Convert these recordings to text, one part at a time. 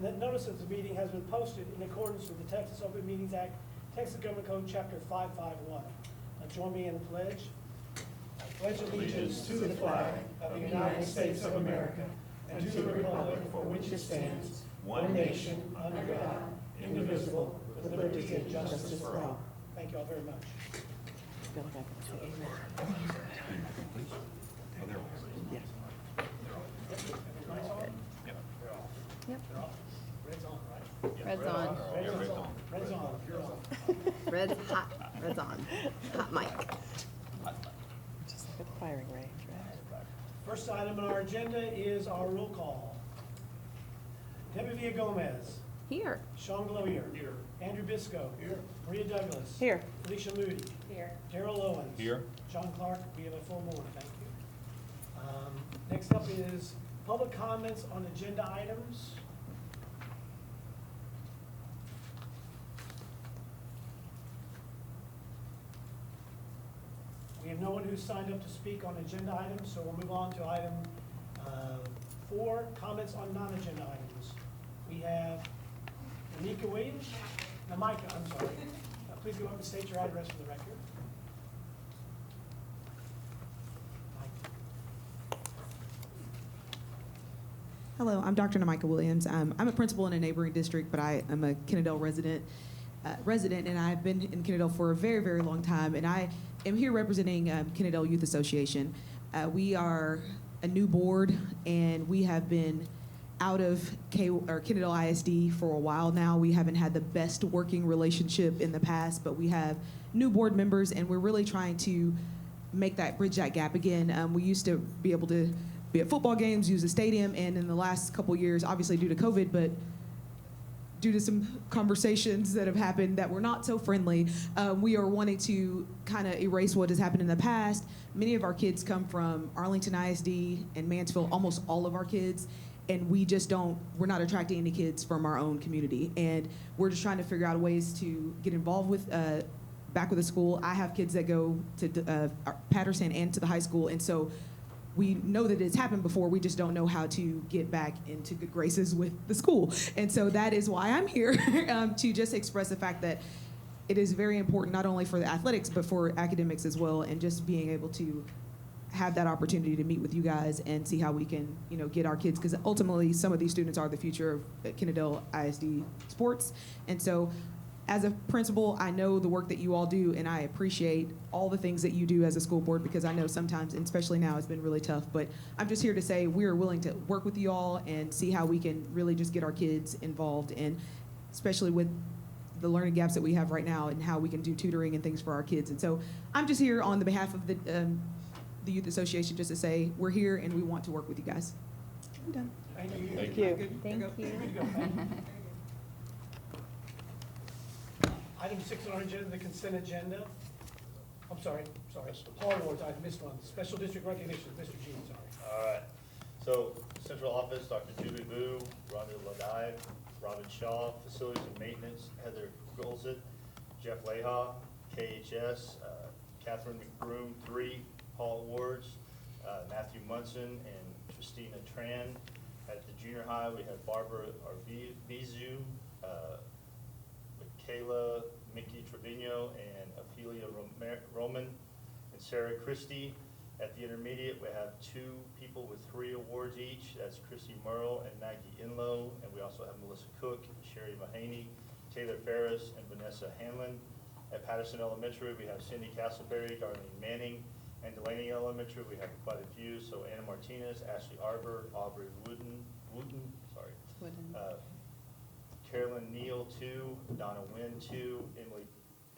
and that notice of the meeting has been posted in accordance with the Texas Open Meetings Act, Texas Government Code, Chapter 551. Now join me in the pledge. I pledge allegiance to the flag of the United States of America and to the republic for which it stands, one nation, under God, indivisible, with liberty and justice for all. Thank you all very much. Yep. Red's on, right? Red's on. Red's on. You're on. Red's hot. Red's on. Hot mic. Just like at the firing range, right? First item on our agenda is our roll call. Debbie Villa-Gomez. Here. Sean Glowier. Here. Andrew Bisco. Here. Maria Douglas. Here. Felicia Moody. Here. Darrell Owens. Here. John Clark. We have a full board. Thank you. Next up is public comments on agenda items. We have no one who's signed up to speak on agenda items, so we'll move on to item 4, comments on non-agenda items. We have Namika Williams, Namika, I'm sorry. Please go up and state your address for the record. Hello, I'm Dr. Namika Williams. I'm a principal in a neighboring district, but I am a Kennedale resident, and I've been in Kennedale for a very, very long time, and I am here representing Kennedale Youth Association. We are a new board, and we have been out of Kennedale ISD for a while now. We haven't had the best working relationship in the past, but we have new board members, and we're really trying to bridge that gap again. We used to be able to be at football games, use the stadium, and in the last couple years, obviously due to COVID, but due to some conversations that have happened that were not so friendly, we are wanting to kind of erase what has happened in the past. Many of our kids come from Arlington ISD and Mansfield, almost all of our kids, and we're not attracting any kids from our own community. And we're just trying to figure out ways to get involved with, back with the school. I have kids that go to Patterson and to the high school, and so we know that it's happened before, we just don't know how to get back into good graces with the school. And so that is why I'm here, to just express the fact that it is very important, not only for the athletics, but for academics as well, and just being able to have that opportunity to meet with you guys and see how we can, get our kids, because ultimately some of these students are the future of Kennedale ISD sports. And so as a principal, I know the work that you all do, and I appreciate all the things that you do as a school board, because I know sometimes, and especially now, it's been really tough. But I'm just here to say we are willing to work with you all and see how we can really just get our kids involved, and especially with the learning gaps that we have right now and how we can do tutoring and things for our kids. And so I'm just here on the behalf of the Youth Association just to say we're here and we want to work with you guys. I'm done. Thank you. Thank you. Thank you. Good to go. Item 6 on our agenda, the consent agenda. I'm sorry. Paul Awards, I missed one. Special District Recognition, Mr. G, sorry. All right. So, Central Office, Dr. Julie Vu, Rhonda Ladai, Robin Shaw, Facilities and Maintenance, Heather Golzit, Jeff Leha, KHS, Catherine McBroom, 3, Paul Awards, Matthew Munson, and Christina Tran. At the junior high, we have Barbara Arvizu, Kayla Mickey Trevino, and Ophelia Roman, and Sarah Christie. At the intermediate, we have 2 people with 3 awards each. That's Christy Merle and Maggie Inlow, and we also have Melissa Cook, Sherry Mahaney, Taylor Ferris, and Vanessa Hanlon. At Patterson Elementary, we have Cindy Castleberry, Darlene Manning, and Delaney Elementary, we have quite a few. So Anna Martinez, Ashley Arbor, Aubrey Wooden, Carolyn Neal, 2, Donna Wynn, 2, Emily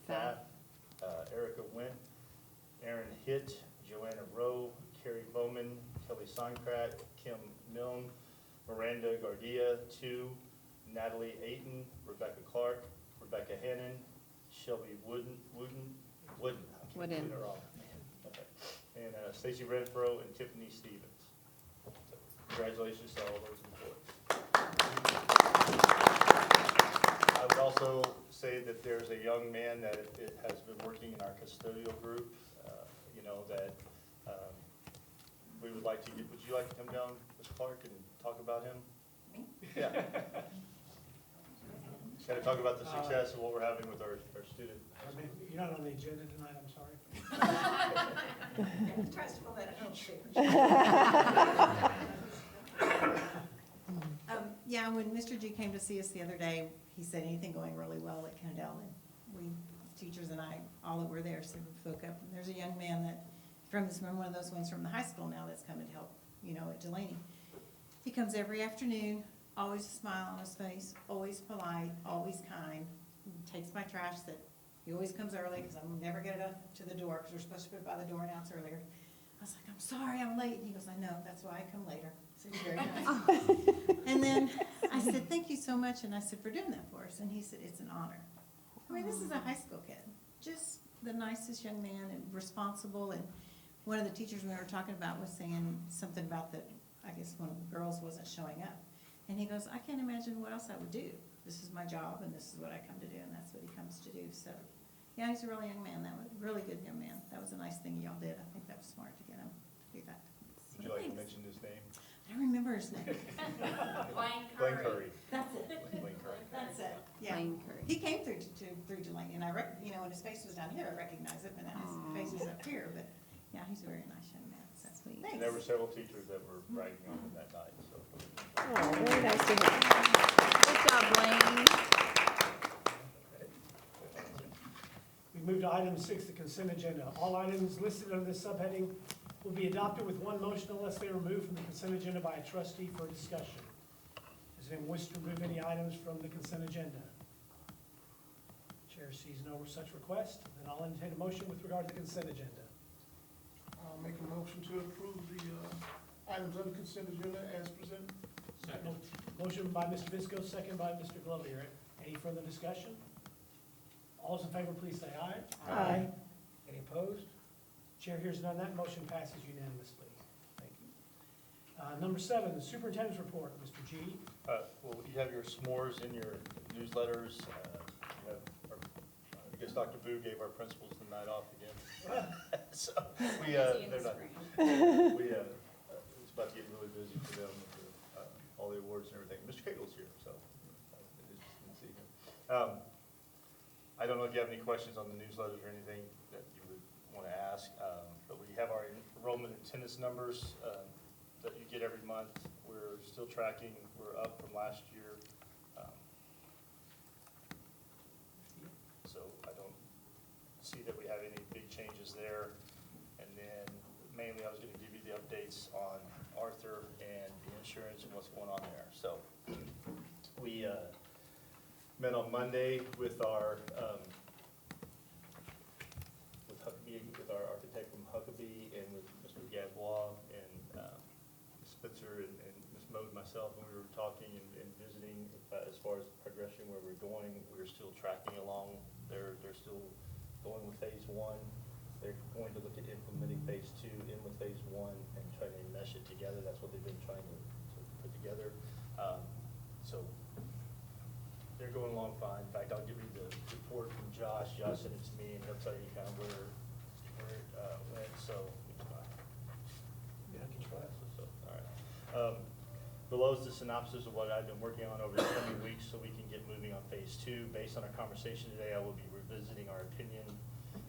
Pfaff, Erica Went, Aaron Hitt, Joanna Rowe, Carrie Bowman, Kelly Sonkrat, Kim Milne, Miranda Gardia, 2, Natalie Ayton, Rebecca Clark, Rebecca Hannon, Shelby Wooden. I can't get it wrong. Okay. And Stacy Renfro and Tiffany Stevens. So, congratulations to all those awards. I would also say that there's a young man that has been working in our custodial group, that we would like to get. Would you like to come down, Ms. Clark, and talk about him? Yeah. Gotta talk about the success of what we're having with our student. I mean, you're not on the agenda tonight, I'm sorry. Tries to pull that out. Yeah, when Mr. G came to see us the other day, he said anything going really well at Kennedale, and we, teachers and I, all that were there, so we spoke up. And there's a young man that, from one of those ones from the high school now that's coming to help, at Delaney. He comes every afternoon, always a smile on his face, always polite, always kind. He takes my trash that, he always comes early, because I'm never get it up to the door, because we're supposed to put it by the door an hour earlier. I was like, I'm sorry, I'm late. And he goes, I know, that's why I come later. So he's very nice. And then I said, thank you so much. And I said, for doing that for us. And he said, it's an honor. I mean, this is a high school kid. Just the nicest young man and responsible. And one of the teachers we were talking about was saying something about that, I guess one of the girls wasn't showing up. And he goes, I can't imagine what else I would do. This is my job and this is what I come to do and that's what he comes to do. So, yeah, he's a really young man. That was a really good young man. That was a nice thing y'all did. I think that was smart to get him to do that. Would you like to mention his name? I don't remember his name. Blaine Curry. That's it. Blaine Curry. That's it. Yeah. Plain curry. He came through Delaney, and I when his face was down here, I recognized it, but now his face is up here. But yeah, he's a very nice young man. So Sweet. thanks. And there were several teachers that were writing on him that night, so. Oh, very nice to hear. Good job, Blaine. We move to item 6, the consent agenda. All items listed under this subheading will be adopted with one motion unless they are removed from the consent agenda by a trustee for discussion. Does anyone wish to remove any items from the consent agenda? Chair sees no such request, then I'll entertain a motion with regard to the consent agenda. I'll make a motion to approve the items on the consent agenda as presented. Motion by Mr. Visco, second by Mr. Glover. Any further discussion? All those in favor, please say aye. Aye. Any opposed? Chair hears none. That motion passes unanimously. Thank you. Number 7, the superintendent's report. Mr. G. Well, you have your s'mores in your newsletters. You have I guess Dr. Vu gave our principals the night off again. So they're not. It's about to get really busy for them with all the awards and everything. Mr. Cagle's here, so it's good to see him. I don't know if you have any questions on the newsletters or anything that you would want to ask, but we have our enrollment and attendance numbers that you get every month. We're still tracking. We're up from last year. So I don't see that we have any big changes there. And then mainly I was going to give you the updates on Arthur and the insurance and what's going on there. So we met on Monday with our with our architect from Huckabee and with Mr. Gadbois and Ms. Spitzer and Ms. Mode and myself, and we were talking and visiting as far as progression, where we're going. We're still tracking along. They're still going with phase 1. They're going to look at implementing phase 2 in with phase 1 and try to mesh it together. That's what they've been trying to put together. So they're going along fine. In fact, I'll give you the report from Josh. Josh sent it to me, and he'll tell you kind of where it went. So, all right. Below is the synopsis of what I've been working on over the coming weeks, so we can get moving on phase 2. Based on our conversation today, I will be revisiting our opinion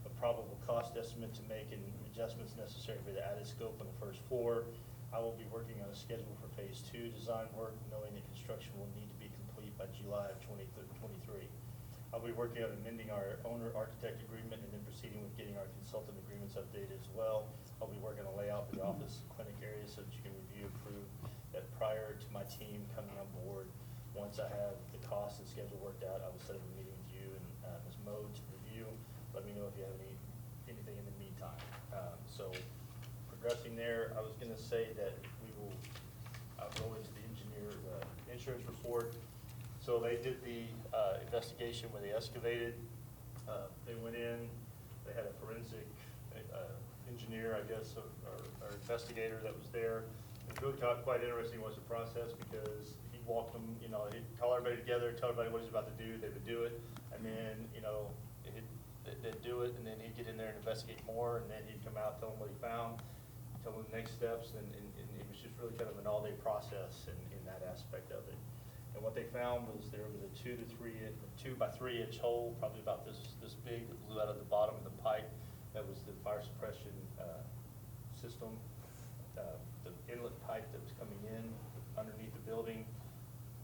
of probable cost estimate to make and adjustments necessary for the added scope on the first floor. I will be working on a schedule for phase 2 design work, knowing that construction will need to be complete by July of 2023. I'll be working on amending our owner-architect agreement and then proceeding with getting our consultant agreements updated as well. I'll be working on a layout for the office clinic area so that you can review and approve that prior to my team coming on board. Once I have the cost and schedule worked out, I will set up a meeting with you and Ms. Mode to review. Let me know if you have anything in the meantime. So progressing there, I was going to say that I'll go into the insurance report. So they did the investigation where they excavated. They went in. They had a forensic engineer, I guess, or investigator that was there. It was really quite interesting was the process, because he walked them, he'd call everybody together, tell everybody what he's about to do, they would do it, and then, they'd do it, and then he'd get in there and investigate more, and then he'd come out, tell them what he found, tell them the next steps, and it was just really kind of an all-day process in that aspect of it. And what what they found was there was a 2 by 3 inch hole, probably about this big, that blew out of the bottom of the pipe. That was the fire suppression system. The inlet pipe that was coming in underneath the building,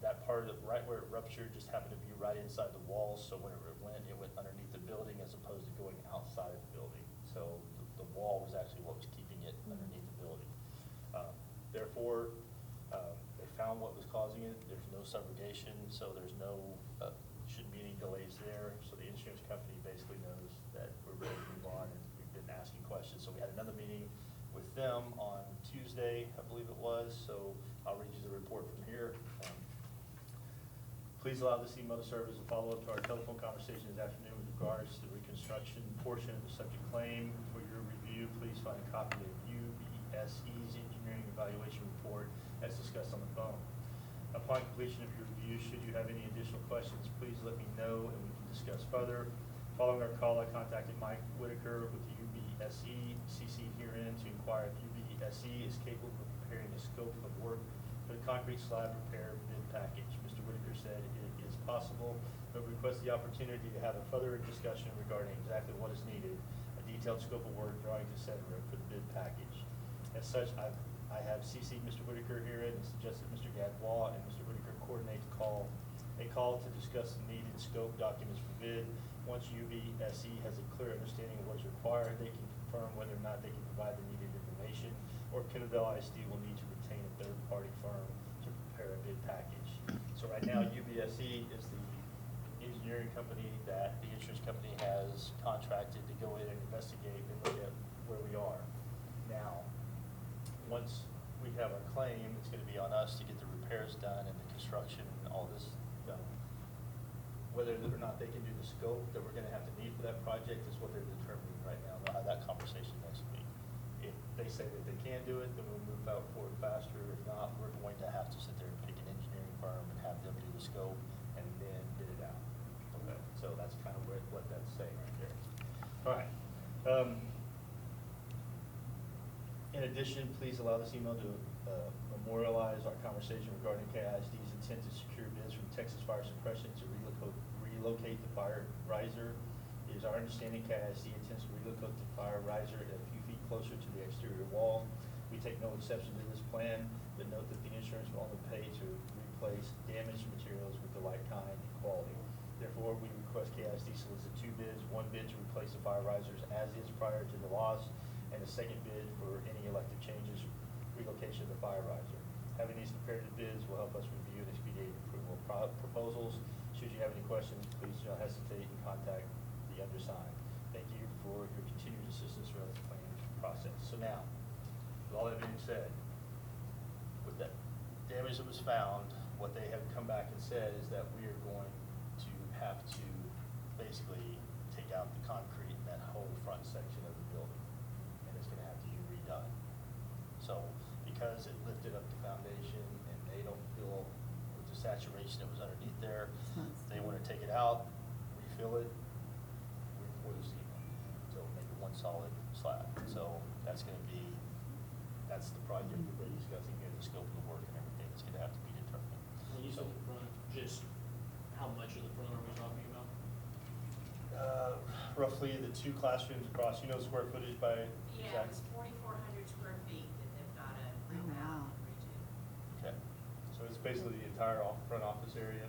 that part of right where it ruptured just happened to be right inside the wall, so whenever it went underneath the building as opposed to going outside of the building. So the wall was actually what was keeping it underneath the building. Therefore, they found what was causing it. There's no subrogation, so there's no, shouldn't be any delays there. So the insurance company basically knows that we're ready to move on, and we've been asking questions. So we had another meeting with them on Tuesday, I believe it was, so I'll read you the report from here. Please allow this email to serve as a follow-up to our telephone conversation this afternoon with regards to the reconstruction portion of the subject claim. For your review, please find a copy of UBSE's engineering evaluation report as discussed on the phone. Upon completion of your review, should you have any additional questions, please let me know and we can discuss further. Following our call, I contacted Mike Whitaker with the UBSE CC herein to inquire if UBSE is capable of preparing a scope of work for the concrete slab repair bid package. Mr. Whitaker said it is possible, but requests the opportunity to have a further discussion regarding exactly what is needed, a detailed scope of work, drawings, etc. for the bid package. As such, I have CC'd Mr. Whitaker here and suggested Mr. Gadbois and Mr. Whitaker coordinate a call to discuss the needed scope documents for bid. Once UBSE has a clear understanding of what's required, they can confirm whether or not they can provide the needed information, or Kennedale ISD will need to retain a third-party firm to prepare a bid package. So right now, UBSE is the engineering company that the insurance company has contracted to go in and investigate and look at where we are. Now, once we have our claim, it's going to be on us to get the repairs done and the construction and all this done. Whether or not they can do the scope that we're going to have to need for that project is what they're determining right now. We'll have that conversation next week. If they say that they can do it, then we'll move forward faster. If not, we're going to have to sit there and pick an engineering firm and have them do the scope and then bid it out. Okay, so that's kind of what that's saying right there. All right. In addition, please allow this email to memorialize our conversation regarding KISD's intent to secure bids from Texas Fire Suppression to relocate the fire riser. It is our understanding KISD intends to relocate the fire riser a few feet closer to the exterior wall. We take no exception to this plan, but note that the insurance will only pay to replace damaged materials with the like kind and quality. Therefore, we request KISD solicit 2 bids, 1 bid to replace the fire risers as is prior to the loss, and a second bid for any elective changes, relocation of the fire riser. Having these comparative bids will help us review and expedite approval of proposals. Should you have any questions, please do not hesitate and contact the undersigned. Thank you for your continued assistance throughout the planning process. So now, with all that being said, with that damage that was found, what they have come back and said is that we are going to have to basically take out the concrete in that whole front section of the building, and it's going to have to be redone. So because it lifted up the foundation and they don't feel with the saturation that was underneath there, they want to take it out, refill it, pour the cement, so make it one solid slab. So that's going to be, that's the project that we're discussing here, the scope of the work and everything that's going to have to be determined. When you say the front, just how much of the front are we talking about? Roughly the 2 classrooms across, you know, square footage by Yeah, it exact? was 4,400 square feet that they've got to rip out and redo. Okay, so it's basically the entire front office area,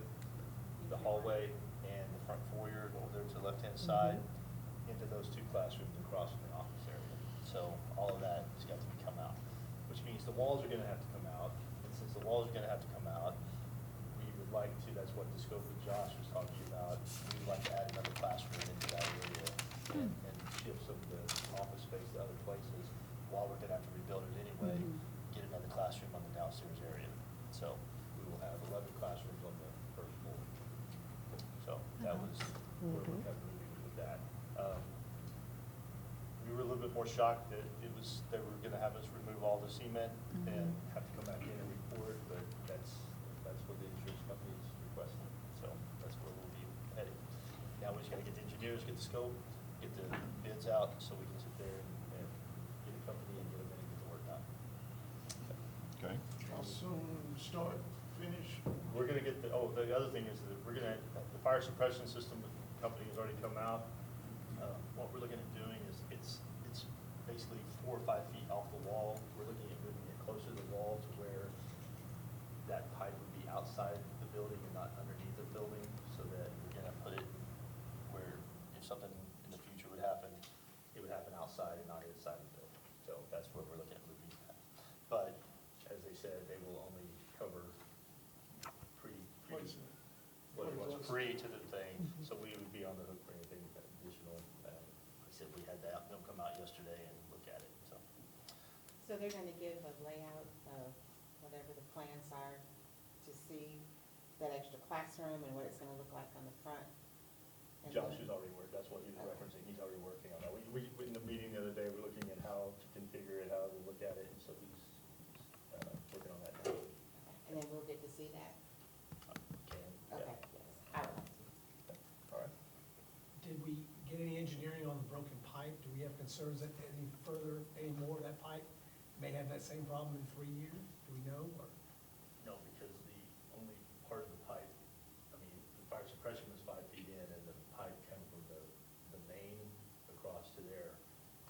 the hallway, and the front foyer over there to the left-hand side, into those 2 classrooms across from the office area. So all of that has got to come out, which means the walls are going to have to come out. And since the walls are going to have to come out, we would like to, that's what the scope that Josh was talking about, we would like to add another classroom into that area and shift some of the office space to other places while we're going to have to rebuild it anyway, get another classroom on the downstairs area. So we will have 11 classrooms on the first floor. So that was where we're kind of moving with that. We were a little bit more shocked that they were going to have us remove all the cement and have to come back in and report, but that's what the insurance company is requesting. So that's where we'll be heading. Now we just got to get the engineers, get the scope, get the bids out, so we can sit there and get a company and get them in and get the work done. Okay. How soon start, finish? we're gonna get the other thing is that the fire suppression system company has already come out. What we're looking at doing is, it's basically 4 or 5 feet off the wall. We're looking at moving it closer to the wall to where that pipe would be outside the building and not underneath the building, so that we're gonna put it where if something in the future would happen, it would happen outside and not inside the building. So that's where we're looking at moving that. But as they said, they will only cover what it was free to the thing, so we would be on the hook for anything additional. Like I said, we had them come out yesterday and look at it, so. So they're gonna give a layout of whatever the plans are to see that extra classroom and what it's gonna look like on the front? And Josh then- is already working, that's what he was referencing, he's already working on that. We, in the meeting the other day, we're looking at how to configure it, how to look at it, and so he's working on that now. And then we'll get to see that? Can, Okay, yeah. yes, I would like to. All right. Did we get any engineering on the broken pipe? Do we have concerns that any more of that pipe may have that same problem in 3 years? Do we know, or? No, because the only part of the pipe, I mean, the fire suppression was 5 feet in, and the pipe came from the main across to there,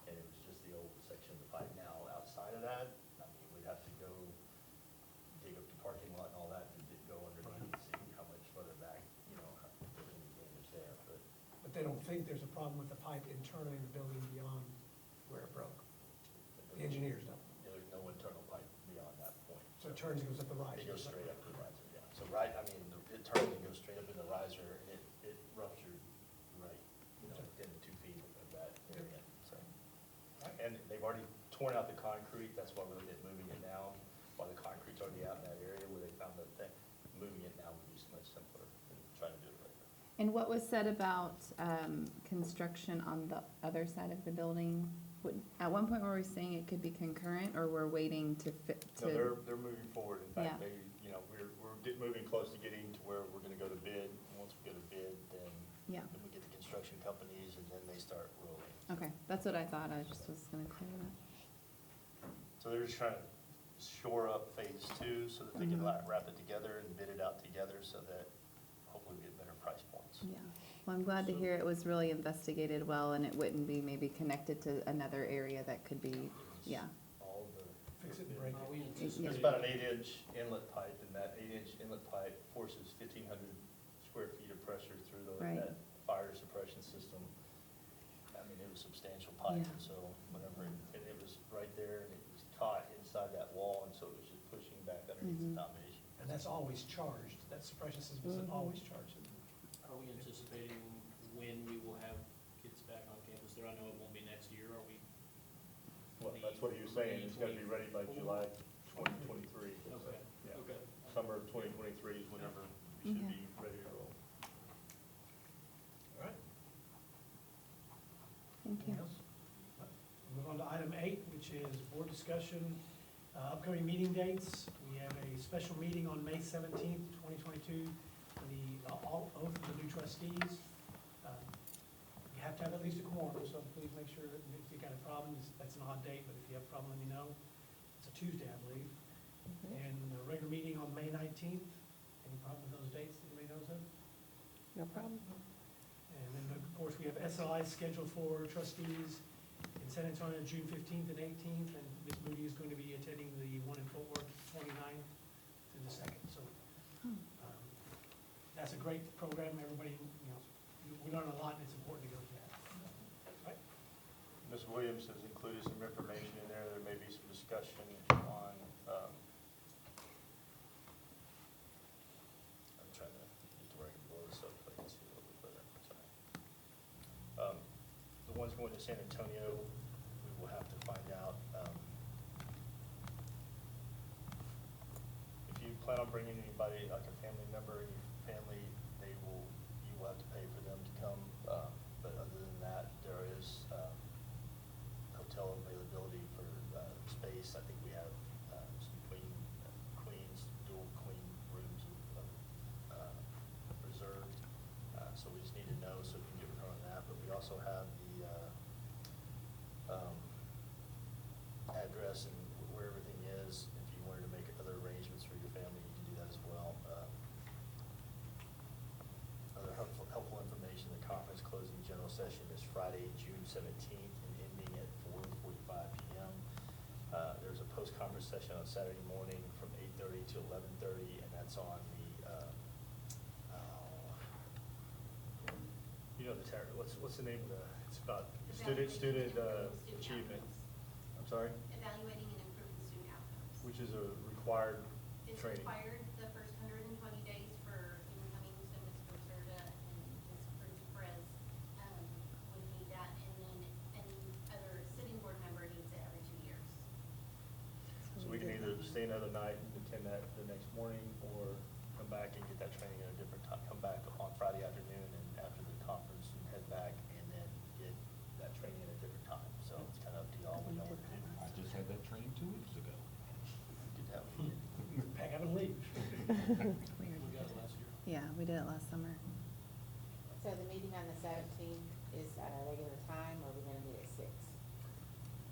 and it was just the old section of the pipe. Now, outside of that, I mean, we'd have to go dig up the parking lot and all that, and go underneath and see how much further back, if there's any damage there, but But they don't think there's a problem with the pipe internally in the building beyond where it broke? The engineers don't. there's no internal pipe beyond that point. So it turns and goes up the riser? It goes straight up to the riser, yeah. So it turns and goes straight up in the riser, and it ruptured within the 2 feet of that area, so. And they've already torn out the concrete, that's why we're looking at moving it now, while the concrete's already out in that area where they found the thing. Moving it now would be much simpler than trying to do it later. And what was said about construction on the other side of the building? At one point, were we saying it could be concurrent, or we're waiting to fit No, to? they're moving forward. In fact, Yeah. we're moving close to getting to where we're gonna go to bid. And once we go to bid, then Yeah. we get the construction companies, and then they start rolling. Okay, that's what I thought. I just was gonna clear that. So they're just trying to shore up phase 2 so that they can wrap it together and bid it out together, so that hopefully we get better price points. Yeah. Well, I'm glad to hear it was really investigated well, and it wouldn't be maybe connected to another area that could be, yeah. All the. Fix it and break Are it. we Yeah. anticipating? There's about an 8-inch inlet pipe, and that 8-inch inlet pipe forces 1,500 square feet of pressure through Right. that fire suppression system. I mean, it was substantial pipe, Yeah. and so whenever, and it was right there, and it was caught inside that wall, and so it was just pushing back underneath Mhm. the foundation. And that's always charged, that suppression system is always charged. Are we anticipating when we will have kids back on campus there? I know it won't be next year, are we? Well, that's what he was saying, it's gonna be ready by July 2023. Okay, Yeah. okay. Summer of 2023 is whenever we should Okay. be ready to roll. All right. Thank you. Anything else? Move on to item 8, which is board discussion, upcoming meeting dates. We have a special meeting on May 17th, 2022, for the oath of the new trustees. You have to have at least a quorum, so please make sure that if you've got a problem, that's an odd date, but if you have a problem, let me know. It's a Tuesday, I believe. And the regular meeting on May 19th. Any problem with those dates that anybody knows of? No problem. And then, of course, we have SLI scheduled for trustees in San Antonio, June 15th and 18th, and Ms. Moody is going to be attending the one in Fort Worth, 29th through the 2nd. So that's a great program. Everybody, we learn a lot, and it's important to go to that. Right? Ms. Williams has included some information in there. There may be some discussion on, I'm trying to get to where I can blow this up so I can see a little bit better. Sorry. The ones going to San Antonio, we will have to find out. If you plan on bringing anybody, like a family member in your family, you will have to pay for them to come. But other than that, there is hotel availability for space. I think we have some dual queen rooms reserved. So we just need to know so we can get her on that. But we also have the address and where everything is. If you wanted to make other arrangements for your family, you can do that as well. session is Friday, June 17th, and ending at 4:45 p.m. There's a post-conference session on Saturday morning from 8:30 to 11:30, and that's on the, what's the name of it's about student achievement. I'm sorry? Evaluating and improving student outcomes. Which is a required It's training. required the first 120 days for incoming students for CERTA and just for Perez, would need that, and then any other sitting board member needs it every 2 years. So we can either stay another night and attend that the next morning, or come back and get that training at a different time, come back on Friday afternoon and after the conference and head back and then get that training at a different time. So it's kind of up to y'all when y'all want to do. I just had that training 2 weeks ago. Get that one. Pack up and leave. We got it last year. Yeah, we did it last summer. So the meeting on the 17th is at a regular time, or are we gonna meet at 6?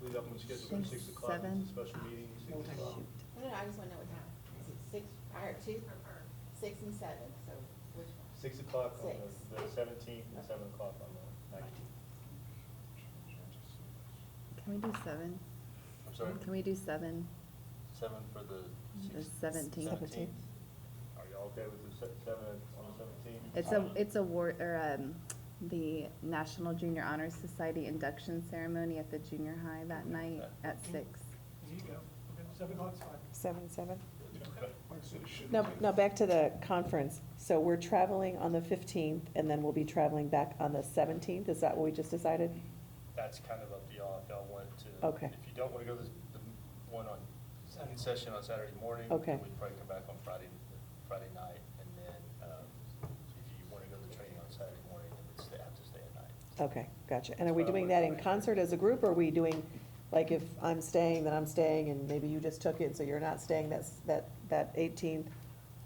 Leave up on the schedule for 6 o'clock, it's a 7. special meeting, 6 o'clock. No, I just wanna know what time. Is it 6, I heard 2? Prefer. 6 and 7, so which one? 6 o'clock on 6. the 17th and 7 o'clock on the 19th. Can we do 7? I'm sorry? Can we do 7? 7 for the The 17th. 17th? Are y'all okay with the 7 on the 17th? It's award, or, the National Junior Honor Society induction ceremony at the junior high that night at 6. There you go. Okay, 7 o'clock's fine. 7. Like I said, it shouldn't Now, take- now back to the conference. So we're traveling on the 15th, and then we'll be traveling back on the 17th? Is that what we just decided? That's kind of up to y'all if y'all want to. Okay. If you don't want to go to the one on session on Saturday morning, Okay. we'd probably come back on Friday night, and then if you want to go to the training on Saturday morning, then we'd have to stay at night. Okay, gotcha. And are we doing that in concert as a group, or are we doing, like, if I'm staying, then I'm staying, and maybe you just took it, so you're not staying that 18th?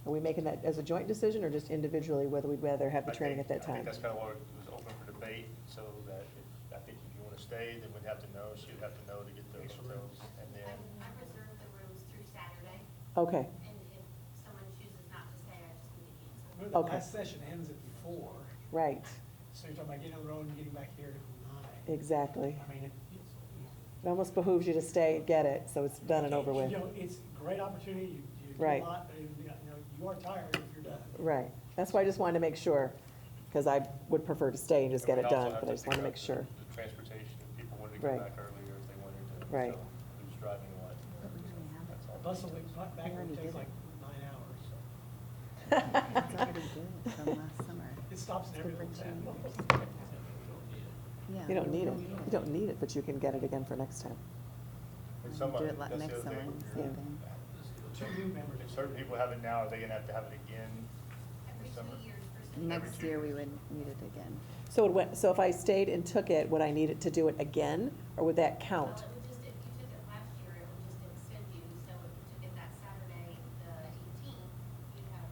Are we making that as a joint decision, or just individually, whether we'd rather have the training at that I think time? that's kind of what was open for debate, so that I think if you want to stay, then we'd have to know, she'd have to know to get those hotels, and then. I reserved the rooms through Saturday, Okay, and if someone chooses not to stay, I just need to cancel. Remember, the Okay. last session ends at 4, right, so you're talking about getting on the road and getting back here at 9. exactly. I mean, It almost behooves you to stay, get it, so it's done and over with. You know, it's a great opportunity, you do a Right. lot, but you are tired if you're done. Right, that's why I just wanted to make sure, because I would prefer to stay and just get We'd it also done, have but I just figure want to out make sure. The transportation, if people wanted to Right. come back earlier, if they wanted to. Right. So who's driving what? That's all. Bus will back We already takes did like it. 9 hours, so. It's already good from last summer. It stops in every little town. Yeah. You don't need it, you don't need it, but you can get it again for next time. And Do somebody, it that's the next other summer, thing. same Yeah. thing. 2 new members. If certain people have it now, are they gonna have to have it again Every this summer? 2 years for students. Next year, we would need it again. So if I stayed and took it, would I need it to do it again, or would that Well, count? it would just, if you took it last year, it would just extend you, so if you took it that Saturday, the 18th, you'd have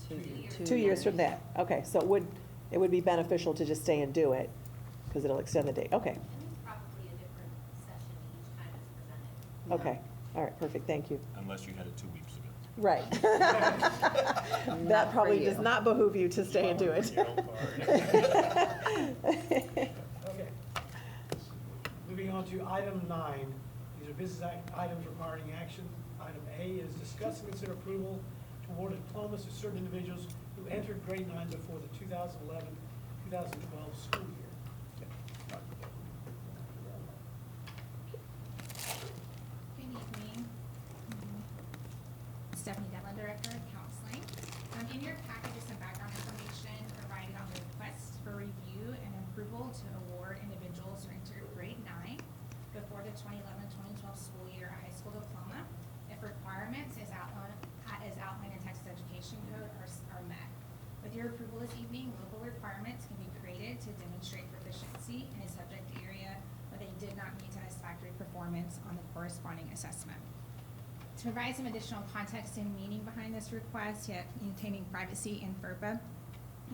2 years. 2 years from that, okay, so it would be beneficial to just stay and do it, because it'll extend the date, okay, And it's probably a different session each time it's presented. okay, all right, perfect, thank you. Unless you had it 2 weeks ago. Right. Not That for probably you. does not behoove you to stay and do it. Okay. Moving on to item 9, these are business items requiring action. Item A is discuss and consider approval to award diplomas to certain individuals who entered grade 9 before the 2011-2012 school year. Good evening. Stephanie Devlin, Director of Counseling. In your package is some background information provided on the request for review and approval to award individuals who entered grade 9 before the 2011-2012 school year a high school diploma if requirements as outlined in Texas Education Code are met. With your approval this evening, local requirements can be created to demonstrate proficiency in a subject area where they did not meet satisfactory performance on the corresponding assessment. To provide some additional context and meaning behind this request, yet maintaining privacy in FERPA,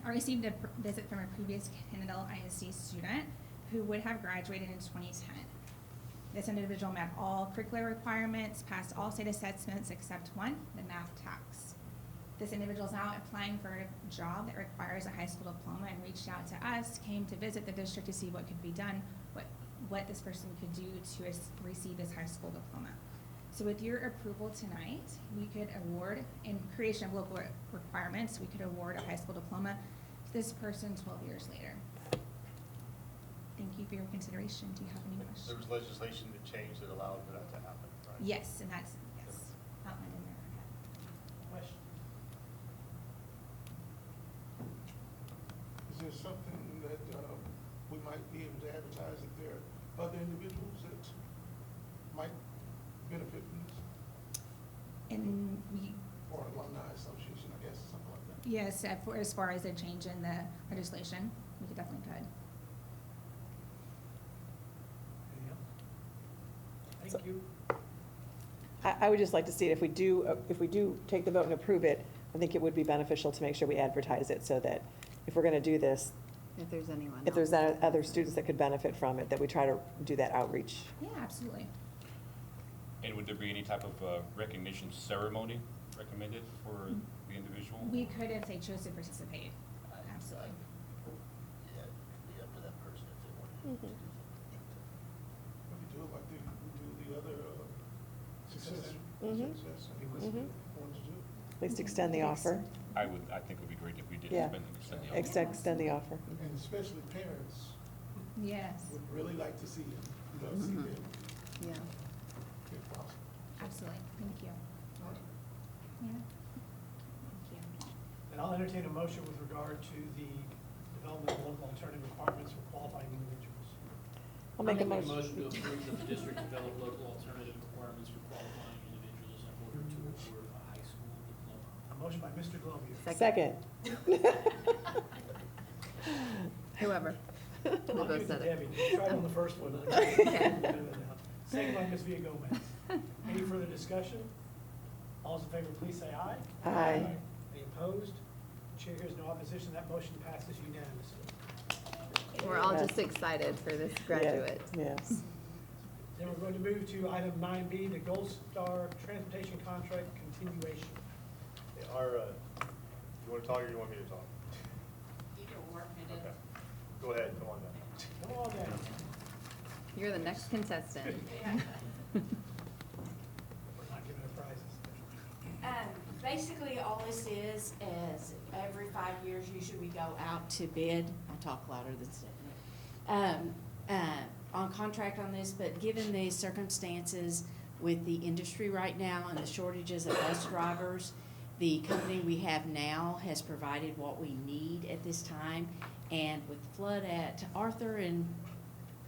I received a visit from a previous Kennedale ISD student who would have graduated in 2010. This individual met all curricular requirements, passed all state assessments except one, the math tax. This individual is now applying for a job that requires a high school diploma and reached out to us, came to visit the district to see what could be done, what this person could do to receive this high school diploma. So with your approval tonight, we could award, in creation of local requirements, we could award a high school diploma to this person 12 years later. Thank you for your consideration. Do you have any There questions? was legislation that changed that allowed for that to happen, right? Yes, and that's, yes, outlined in there. Question? Is there something that we might be able to advertise if there are other individuals that might benefit from this? And we, Or alumni association, I guess, something like that? yes, as far as a change in the legislation, we could definitely could. Anything else? So- Thank you. I would just like to see it, if we do take the vote and approve it, I think it would be beneficial to make sure we advertise it, so that if we're gonna do this, If there's anyone if there's else. other students that could benefit from it, that we try to do that outreach. Yeah, absolutely. And would there be any type of recognition ceremony recommended for the individual? We could if they chose to participate, absolutely. Yeah, it'd be up to that person if they wanted to do something. We could do it like we do the other success. Mhm. Success, I mean, Mhm. wanted to do it. At least extend the offer, I think it would be great if we did Yeah. extend the offer. extend the offer. And especially parents Yes, would really like to see it, see Mhm. them Yeah. if possible. absolutely. Thank you. All right. Yeah. Thank you. And I'll entertain a motion with regard to the development of local alternative requirements for qualifying individuals. I'll make a I'll motion. to approve that the district develop local alternative requirements for qualifying individuals in order to award a high school diploma. A motion by Mr. Glover. Second. Whoever. We I'll both give it to said it. Debbie. You tried on the first one. Okay. Second by Ms. Villa Gomez. Any further discussion? All those in favor, please say aye. Aye. Any opposed? Chair hears no opposition. That motion passes unanimously. We're all just excited for this graduate. Yes. Then we're going to move to item 9B, the Gold Star Transportation Contract Continuation. You want to talk or you want me to talk? Either or, it is. Okay. Go ahead, come on then. Come on down. You're the next contestant. We're not giving her prizes. Basically, all this is every 5 years, usually we go out to bid. I talk louder than Stephanie. On contract on this, but given the circumstances with the industry right now and the shortages of bus drivers, the company we have now has provided what we need at this time. And with the flood at Arthur and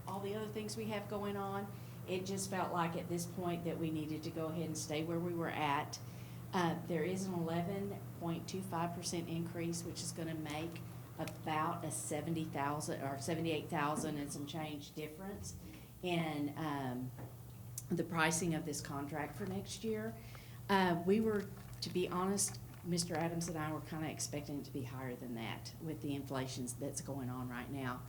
all the other things we have going on, it just felt like at this point that we needed to go ahead and stay where we were at. There is an 11.25% increase, which is gonna make about a 70,000 or 78,000 and some change difference in the pricing of this contract for next year. We were, to be honest, Mr. Adams and I were kind of expecting it to be higher than that with the inflation that's going on right now.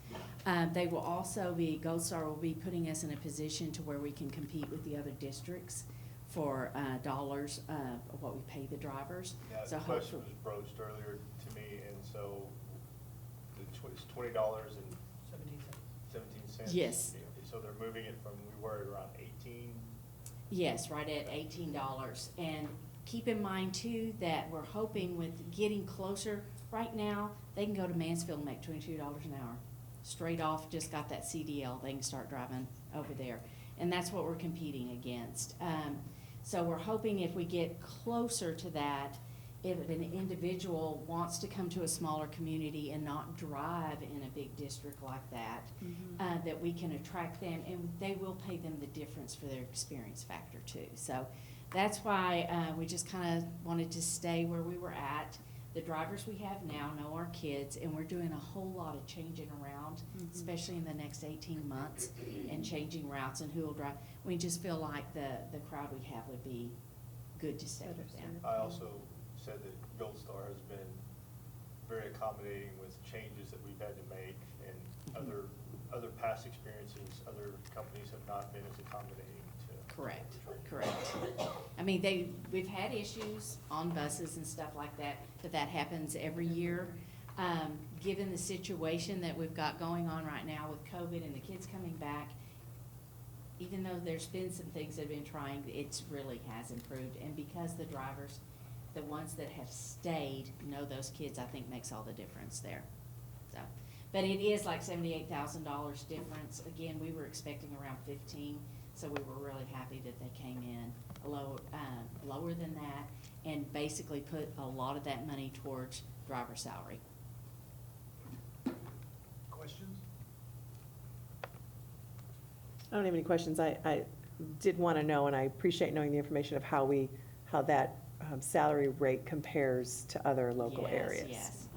They will also be, Gold Star will be putting us in a position to where we can compete with the other districts for dollars of what we pay the drivers. Yeah, So the question hopefully, was broached earlier to me, and so it's $20 and 17 cents. Yes. So they're moving it from, we were at around 18. yes, right at $18. And keep in mind too, that we're hoping with getting closer, right now, they can go to Mansfield and make $22 an hour. Straight off, just got that CDL, they can start driving over there. And that's what we're competing against. So we're hoping if we get closer to that, if an individual wants to come to a smaller community and not drive in a big district like that, that we can attract them, and they will pay them the difference for their experience factor too. So that's why we just kind of wanted to stay where we were at. The drivers we have now know our kids, and we're doing a whole lot of changing around, especially in the next 18 months, and changing routes and who will drive. We just feel like the crowd we have would be good to stay with them. I also said that Gold Star has been very accommodating with changes that we've had to make, and other past experiences, other companies have not been as accommodating to Correct, correct. I mean, we've had issues on buses and stuff like that, but that happens every year. Given the situation that we've got going on right now with COVID and the kids coming back, even though there's been some things that have been trying, it's really has improved. And because the drivers, the ones that have stayed, know those kids, I think makes all the difference there. So, but it is like $78,000 difference. Again, we were expecting around 15, so we were really happy that they came in lower than that, and basically put a lot of that money towards driver salary. Questions? I don't have any questions. I did want to know, and I appreciate knowing the information of how that salary rate compares to other local Yes, areas. Yes,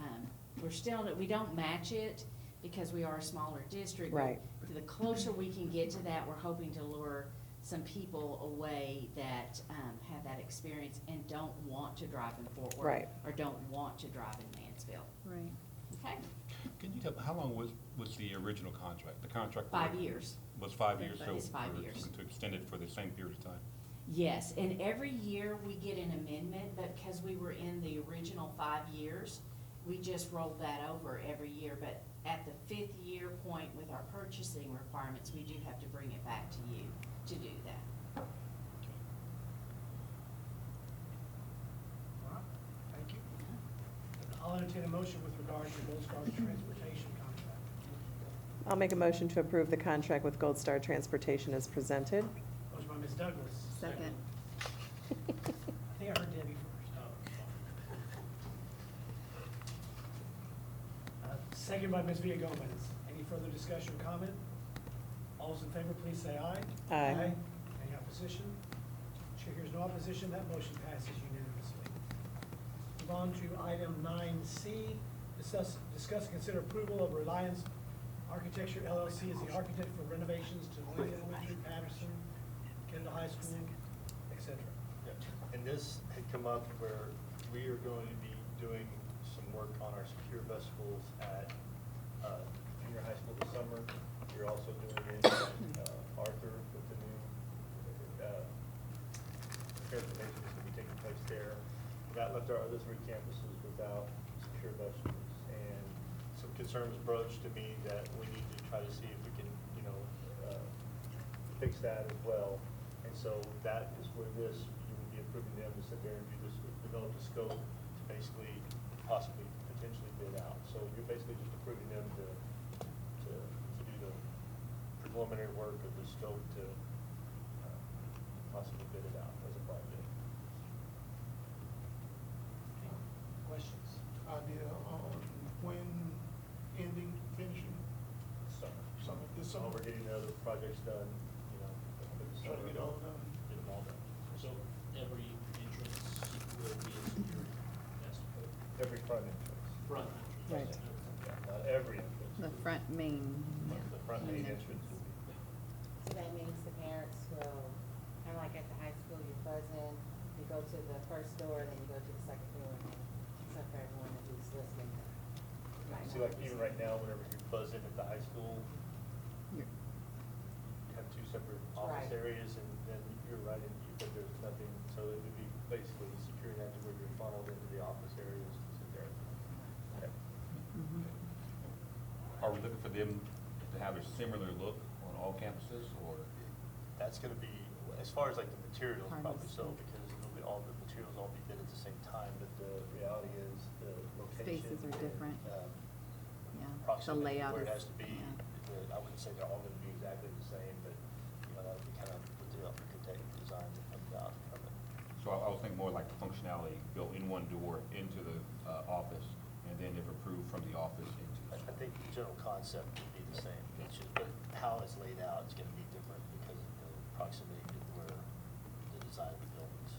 we don't match it because we are a smaller district. Right. But the closer we can get to that, we're hoping to lure some people away that have that experience and don't want to drive in Fort Worth. Right. Or don't want to drive in Mansfield. Right. Okay, Can you tell, how long was the original contract? The contract? 5 years. Was 5 years, so. It's 5 we're years. looking to extend it for the same period of time? Yes, and every year we get an amendment, but because we were in the original 5 years, we just rolled that over every year. But at the 5th year point with our purchasing requirements, we do have to bring it back to you to do that. All right, thank you. I'll entertain a motion with regard to Gold Star's transportation contract. I'll make a motion to approve the contract with Gold Star Transportation as presented. Motion by Ms. Douglas. Second. I think I heard Debbie first. Second by Ms. Villagomez. Any further discussion or comment? All those in favor, please say aye. Aye. Any opposition? Chair hears no opposition, that motion passes unanimously. Move on to item 9C, discuss and consider approval of Reliance Architecture LLC as the architect for renovations to Lane Elementary, Patterson, Kendall High School, etc. Yep. And this had come up where we are going to be doing some work on our secure bus schools at junior high school this summer. We're also doing it at Arthur with the new transformation that's going to be taking place there. That left our other 3 campuses without secure bus schools. And some concerns broached to me that we need to try to see if we can, fix that as well. And so that is where you would be approving them to sit there and do this, develop a scope to basically possibly potentially bid out. So you're basically just approving them to do the preliminary work of the scope to possibly bid it out as a project. Questions? Idea on when ending, finishing, Summer. this So summer. we're getting the other projects done, for the Try to summer. get all done. Get them all done. So every entrance will be a secure vestibule, Every front entrance. front Right. entrance. Not every entrance. The front main. The front main entrance will be. So that means the parents will, kind of like at the high school, you buzz in, you go to the first door, then you go to the second door, and except for everyone who's listening. Right See, now. like even right now, whenever you buzz in at the high school, You're- you have 2 separate office Right. areas, and then you're right in, but there's nothing, so it would be basically securing that to where you're funneled into the office areas to sit there. Okay. Mhm. Are we looking for them to have a similar look on all campuses, or? That's gonna be, as far as like the materials, Part of probably the so, scope. because it'll be all the materials all be bid at the same time, but the reality is the location. Spaces are different. and, Yeah, the proximity layout where it is. has to be, Yeah. I wouldn't say they're all gonna be exactly the same, but, that would be kind of the architect design that comes out from it. So I was thinking more like the functionality, go in one door into the office, and then if approved from the office into the I school. think the general concept would be the same, it's just, but how it's laid out is gonna be different because of the proximity to where the design of the buildings.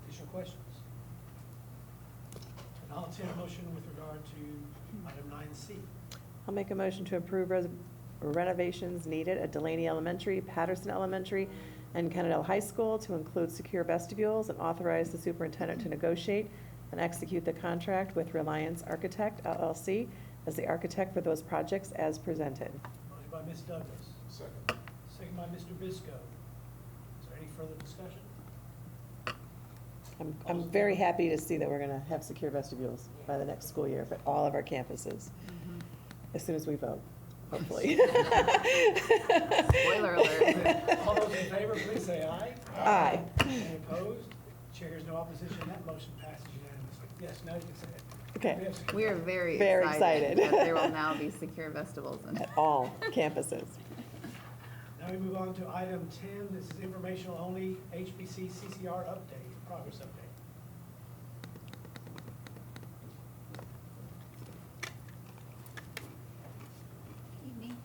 Additional questions? And I'll entertain a motion with regard to item 9C. I'll make a motion to approve renovations needed at Delaney Elementary, Patterson Elementary, and Kennedale High School to include secure vestibules, and authorize the superintendent to negotiate and execute the contract with Reliance Architect LLC as the architect for those projects as presented. Motion by Ms. Douglas, Second. Second by Mr. Bisco. Is there any further discussion? I'm very happy to see that we're gonna have secure vestibules by the next school year for all of our campuses, as soon as we vote, hopefully. Spoiler alert. All those in favor, please say aye. Aye. Any opposed? Chair hears no opposition, that motion passes unanimously. Yes, now you can say it. Okay. We have secure- We are very Very excited excited. that there will now be secure vestibules and At all campuses. Now we move on to item 10. This is informational only, HBC CCR update, progress update. Evening.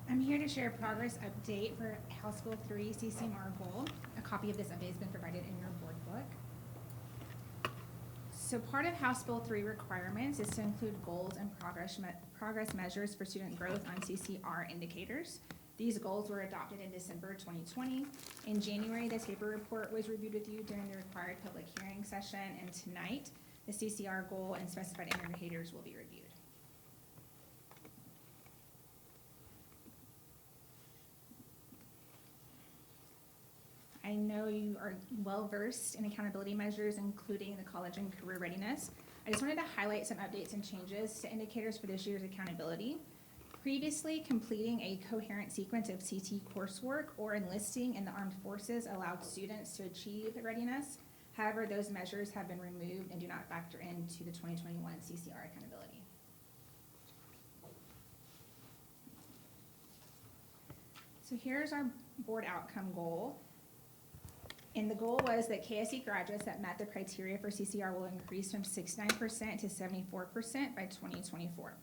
I'm here to share a progress update for House Bill 3 CCMR goal. A copy of this update has been provided in your board book. So part of House Bill 3 requirements is to include goals and progress measures for student growth on CCR indicators. These goals were adopted in December 2020. In January, the TAPER report was reviewed with you during the required public hearing session, and tonight, the CCR goal and specified indicators will be reviewed. I know you are well-versed in accountability measures, including the college and career readiness. I just wanted to highlight some updates and changes to indicators for this year's accountability. Previously, completing a coherent sequence of CT coursework or enlisting in the armed forces allowed students to achieve readiness. However, those measures have been removed and do not factor into the 2021 CCR accountability. So here's our board outcome goal. And the goal was that KISD graduates that met the criteria for CCR will increase from 69% to 74% by 2024.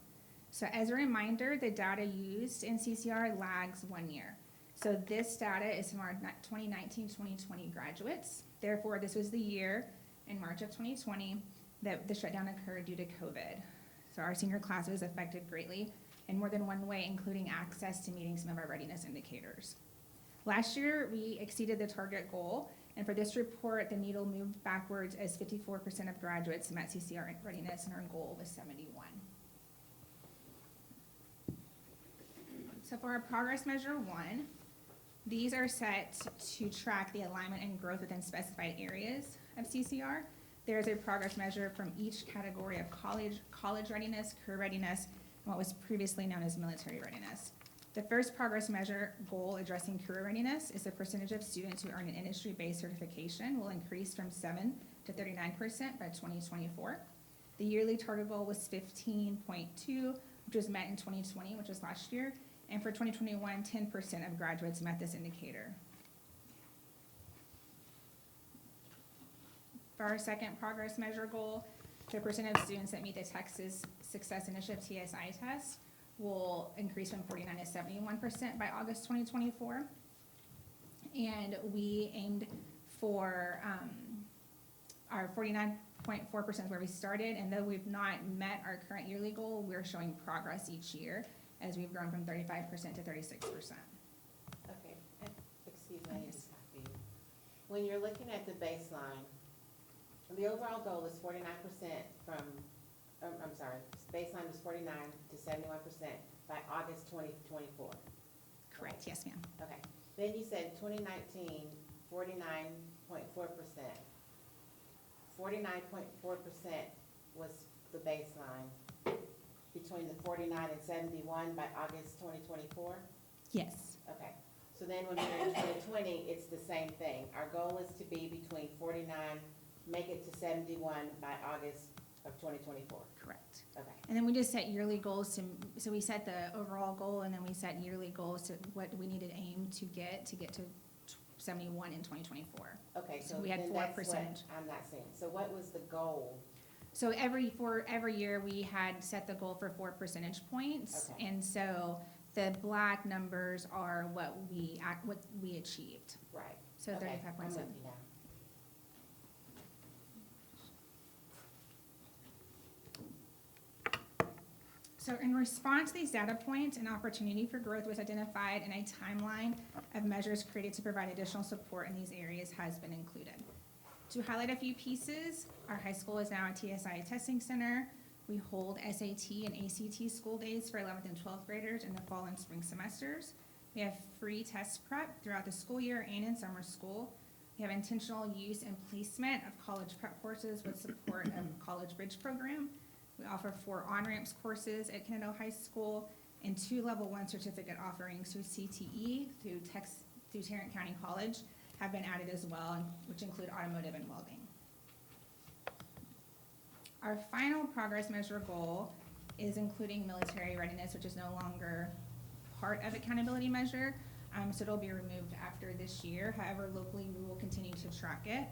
So as a reminder, the data used in CCR lags 1 year. So this data is from our 2019-2020 graduates. Therefore, this was the year in March of 2020 that the shutdown occurred due to COVID. So our senior class was affected greatly in more than one way, including access to meeting some of our readiness indicators. Last year, we exceeded the target goal, and for this report, the needle moved backwards as 54% of graduates met CCR readiness, and our goal was 71. So for our progress measure 1, these are set to track the alignment and growth within specified areas of CCR. There's a progress measure from each category of college readiness, career readiness, and what was previously known as military readiness. The first progress measure goal addressing career readiness is the percentage of students who earn an industry-based certification will increase from 7 to 39% by 2024. The yearly target goal was 15.2, which was met in 2020, which was last year. And for 2021, 10% of graduates met this indicator. For our second progress measure goal, the percent of students that meet the Texas Success Initiative TSI test will increase from 49 to 71% by August 2024. And we aimed for our 49.4% where we started, and though we've not met our current yearly goal, we're showing progress each year as we've grown from 35% to 36%. Okay, excuse me, I need to stop you. When you're looking at the baseline, the overall goal is 49% from, I'm sorry, baseline was 49 to 71% by August 2024. Correct, yes ma'am. Okay, then you said 2019, 49.4%. 49.4% was the baseline between the 49 and 71 by August 2024? Yes. Okay, so then when we're in 2020, it's the same thing. Our goal is to be between 49, make it to 71 by August of 2024. Correct. Okay. And then we just set yearly goals to, so we set the overall goal and then we set yearly goals to what we needed to aim to get to 71 in 2024. Okay, so we had then 4%. that's what I'm not seeing. So what was the goal? So every year we had set the goal for 4 percentage points. Okay. And so the black numbers are what we achieved. Right. So Okay, 35.7. I'm with you now. So in response to these data points, an opportunity for growth was identified and a timeline of measures created to provide additional support in these areas has been included. To highlight a few pieces, our high school is now a TSI testing center. We hold SAT and ACT school days for 11th and 12th graders in the fall and spring semesters. We have free test prep throughout the school year and in summer school. We have intentional use and placement of college prep courses with support of College Bridge program. We offer 4 on-ramps courses at Kennedale High School and 2 level 1 certificate offerings through CTE through Tarrant County College have been added as well, which include automotive and welding. Our final progress measure goal is including military readiness, which is no longer part of accountability measure, so it'll be removed after this year. However, locally, we will continue to track it.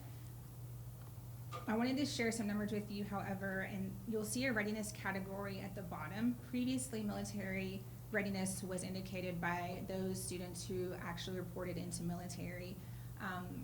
I wanted to share some numbers with you, however, and you'll see a readiness category at the bottom. Previously, military readiness was indicated by those students who actually reported into military.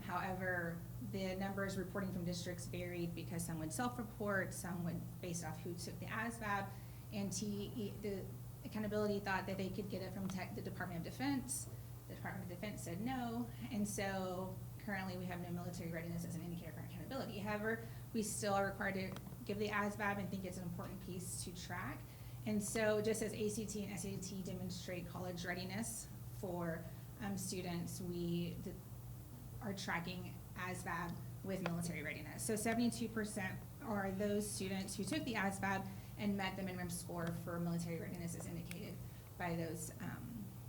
However, the numbers reporting from districts varied because some would self-report, some would based off who took the ASVAB, and the accountability thought that they could get it from the Department of Defense. The Department of Defense said no, and so currently we have no military readiness as an indicator for accountability. However, we still are required to give the ASVAB and think it's an important piece to track. And so just as ACT and SAT demonstrate college readiness for students, we are tracking ASVAB with military readiness. So 72% are those students who took the ASVAB and met the minimum score for military readiness as indicated by those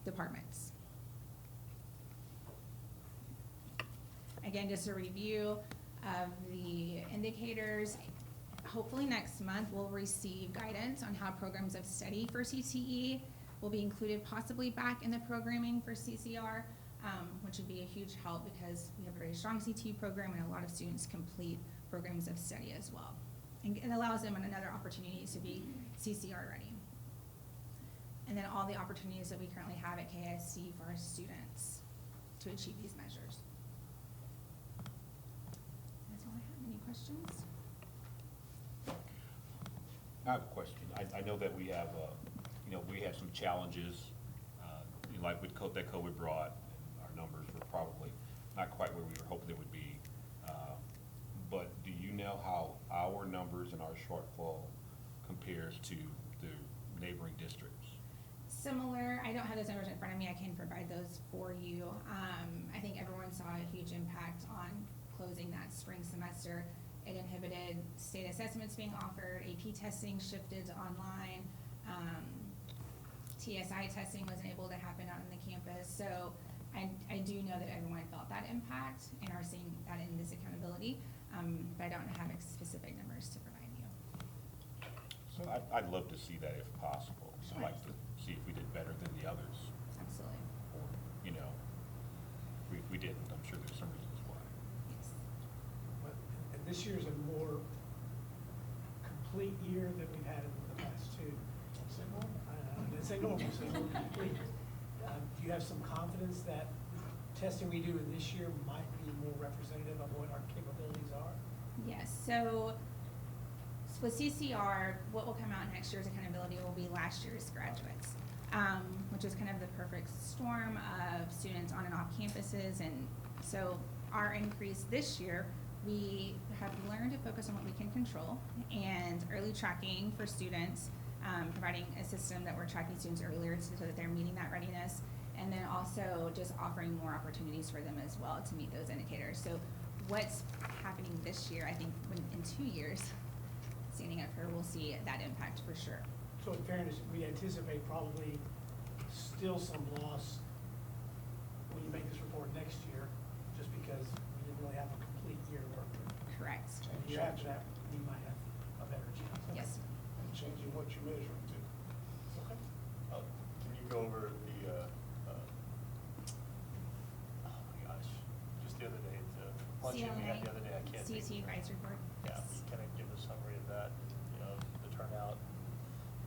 departments. Again, just a review of the indicators. Hopefully next month we'll receive guidance on how programs of study for CTE will be included possibly back in the programming for CCR, which would be a huge help because we have a very strong CTE program and a lot of students complete programs of study as well. And it allows them another opportunity to be CCR ready. And then all the opportunities that we currently have at KISD for our students to achieve these measures. That's all I have. Any questions? I have a question. I know that we have, we had some challenges, like with that COVID brought, and our numbers were probably not quite where we were hoping they would be. But do you know how our numbers and our shortfall compares to the neighboring districts? Similar. I don't have those numbers in front of me. I can provide those for you. I think everyone saw a huge impact on closing that spring semester. It inhibited state assessments being offered, AP testing shifted to online, TSI testing wasn't able to happen out on the campus. So I do know that everyone felt that impact and are seeing that in this accountability, but I don't have specific numbers to provide you. So I'd love to see that if possible. I'd like to see if we did better than the others. Absolutely. Or, we didn't. I'm sure there's some reasons why. Yes. And this year's a more complete year than we've had in the past two. I didn't say normal, so more complete. Do you have some confidence that testing we do in this year might be more representative of what our capabilities are? Yes. So with CCR, what will come out next year's accountability will be last year's graduates, which is kind of the perfect storm of students on and off campuses. And so our increase this year, we have learned to focus on what we can control and early tracking for students, providing a system that we're tracking students earlier so that they're meeting that readiness, and then also just offering more opportunities for them as well to meet those indicators. So what's happening this year, I think in 2 years, standing up here, we'll see that impact for sure. So in fairness, we anticipate probably still some loss when you make this report next year, just because we didn't really have a complete year to work with. Correct. And the year after that, we might have a better chance. Yes. And changing what you measure to. Okay. Can you go over the, oh my gosh, just the other day, the luncheon we had the other day, I can't think. CT advisory board. Yeah, kind of give a summary of that, the turnout.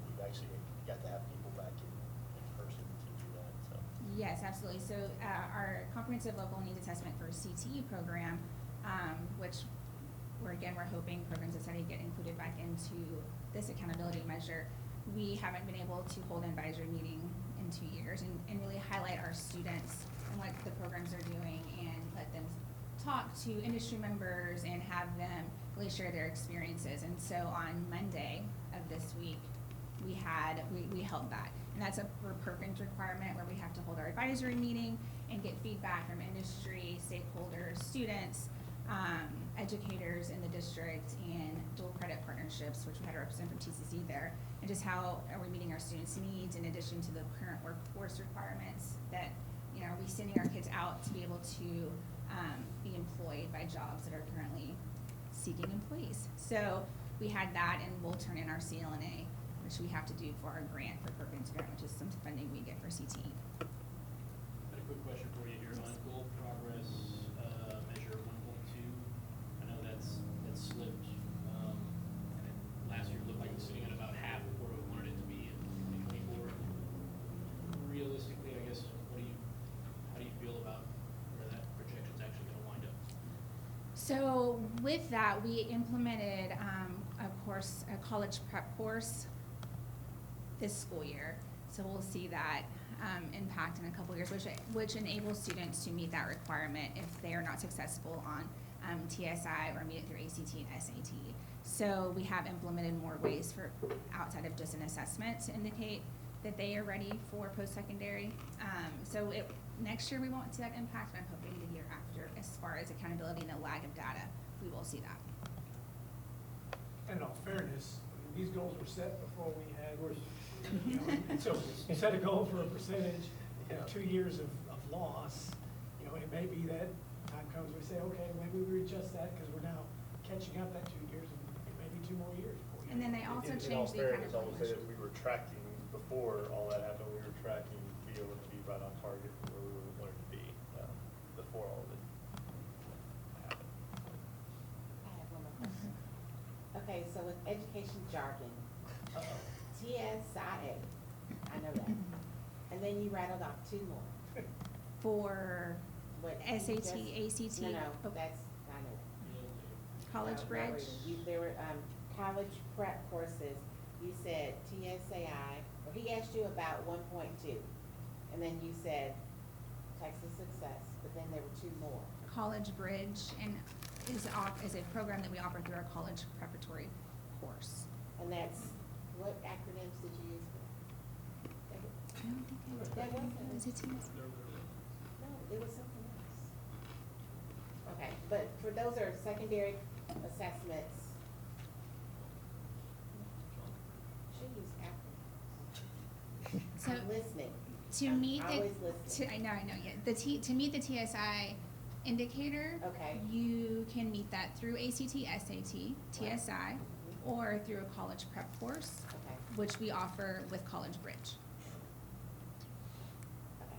We've actually got to have people back in person to do that, so. Yes, absolutely. So our comprehensive local needs assessment for CTE program, which we're hoping programs of study get included back into this accountability measure. We haven't been able to hold an advisory meeting in 2 years and really highlight our students and what the programs are doing and let them talk to industry members and have them really share their experiences. And so on Monday of this week, we held that. And that's a Perkins requirement where we have to hold our advisory meeting and get feedback from industry, stakeholders, students, educators in the district, and dual credit partnerships, which we had a representative from TCC there, and just how are we meeting our students' needs in addition to the current workforce requirements that, you know, are we sending our kids out to be able to be employed by jobs that are currently seeking employees. So we had that, and we'll turn in our CLNA, which we have to do for our grant, for Perkins grant, which is some funding we get for CTE. Got a quick question for you here on goal progress, measure 1.2. I know that's slipped, and last year it looked like it was sitting at about half of where we wanted it to be in 2024. Realistically, I guess, how do you feel about where that projection's actually gonna wind up? So with that, we implemented a college prep course this school year. So we'll see that impact in a couple years, which enables students to meet that requirement if they are not successful on TSI or meet it through ACT and SAT. So we have implemented more ways for outside of just an assessment to indicate that they are ready for post-secondary. So next year we won't see that impact, but I'm hoping the year after, as far as accountability and the lag of data, we will see that. And in all fairness, these goals were set before we had, you know, and so you set a goal for a percentage, 2 years of loss. You know, it may be that time comes, we say, okay, maybe we adjust that because we're now catching up that 2 years, and it may be 2 more years. And then they also In all changed the fairness, I will say accountability. that we were tracking, before all that happened, we were tracking to be able to be right on target for where we wanted to be, before all of it happened. I have one more question. Okay, so with education jargon, TSIA, I know that. And then you rattled off 2 more. For What, SAT, just- ACT? No, Oh, that's, I know that. College No, not Bridge? really. There were, college prep courses, you said TSAI, or he asked you about 1.2. And then you said Texas Success, but then there were 2 more. College Bridge and is a program that we offer through our college preparatory course. And that's, what acronyms did you use? I don't think That wasn't. Was it TS? No, it was something else. Okay, but for those are secondary assessments. Should use acronyms. So I'm listening. to meet I'm the, always listening. I know, yeah. To meet the TSI indicator, Okay. you can meet that through ACT, SAT, TSI, or through a college prep course, Okay, which we offer with College Bridge. okay.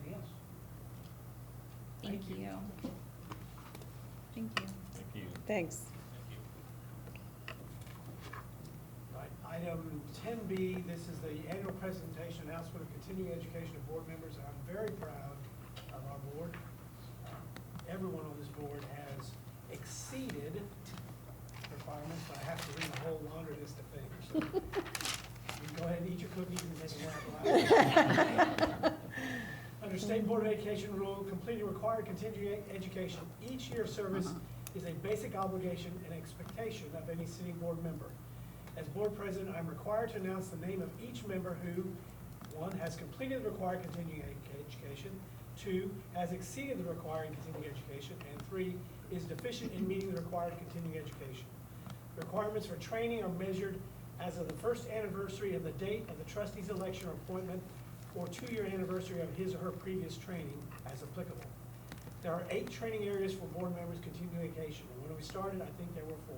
Anything else? Thank you. Thank you. Thank you. Thanks. Right, item 10B, this is the annual presentation announcement of continuing education of board members. I'm very proud of our board. Everyone on this board has exceeded requirements, but I have to read a whole laundry list of things. So you can go ahead and eat your cookies and take a nap. Under State Board of Education rule, completing required continuing education each year of service is a basic obligation and expectation of any sitting board member. As board president, I'm required to announce the name of each member who, 1, has completed the required continuing education, 2, has exceeded the required continuing education, and 3, is deficient in meeting the required continuing education. Requirements for training are measured as of the first anniversary of the date of the trustee's election or appointment, or 2-year anniversary of his or her previous training as applicable. There are 8 training areas for board members' continuing education, and when we started, I think there were 4.